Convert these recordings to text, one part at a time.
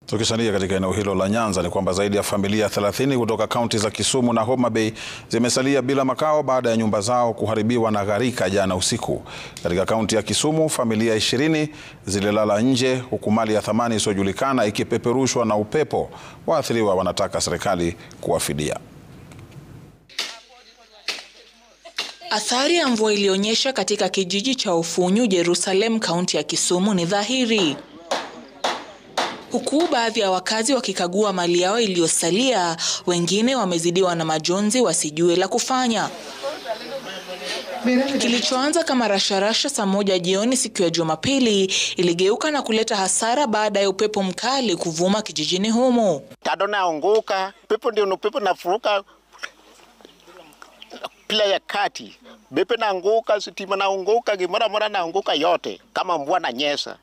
Tukisalia katika eneo hilo la Nyanza ni kwamba zaidi ya familia 30 kutoka kaunti za Kisumu na Homa Bay zimesalia bila makao baada ya nyumba zao kuharibiwa na gharika jana usiku. Katika kaunti ya Kisumu, familia 20 zililala nje huku mali ya thamani isiyojulikana ikipeperushwa na upepo. Waathiriwa wanataka serikali kuwafidia. Athari ya mvua ilionyesha katika kijiji cha Ufunyu, Jerusalem, kaunti ya Kisumu ni dhahiri. Huku baadhi ya wakazi wakikagua mali yao iliyosalia, wengine wamezidiwa na majonzi wasijue la kufanya. Kilichoanza kama rasharasha saa 1 jioni siku ya Jumapili iligeuka na kuleta hasara baada ya upepo mkali kuvuma kijijini humo. Tado naanguka, pepo nafuruka pila ya kati. Bepe naanguka, sitima naanguka, gimara naanguka yote kama mvua na nyesa.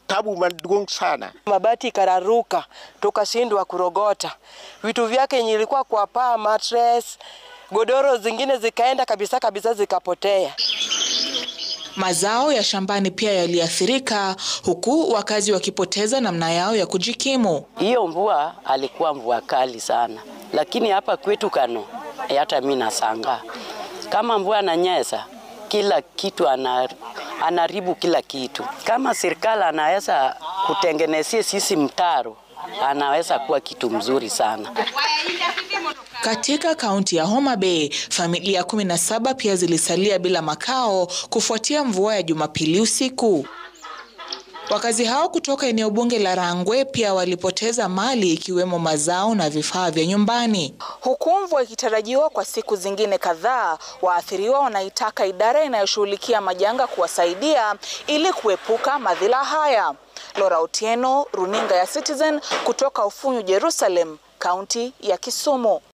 Tabu maduong sana. Mabati ikararuka, tukashindwa kurogota. Vitu vyake nilikuwa kwa paa, mattress, godoro zingine zikaenda kabisa zikapotea. Mazao ya shambani pia yaliathirika, huku wakazi wakipoteza namna yao ya kujikimu. Hiyo mvua alikuwa mvua kali sana, lakini hapa kwetu Kano hata mimi nasanga. Kama mvua ananyesha, kila kitu anaribu kila kitu. Kama serikali anaweza kutengenezea sisi mtaro, anaweza kuwa kitu mzuri sana. Katika kaunti ya Homa Bay, familia 17 pia zilisalia bila makao kufuatia mvua ya Jumapili usiku. Wakazi hao kutoka eneo bunge la Rangwe pia walipoteza mali ikiwemo mazao na vifaa vya nyumbani. Huku mvua ikitarajiwa kwa siku zingine kadhaa, waathiriwa wanaitaka idara inayoshughulikia majanga kuwasaidia ili kuepuka madhila haya. Laura Otieno, runinga ya Citizen kutoka Ufunyu, Jerusalem, kaunti ya Kisumu.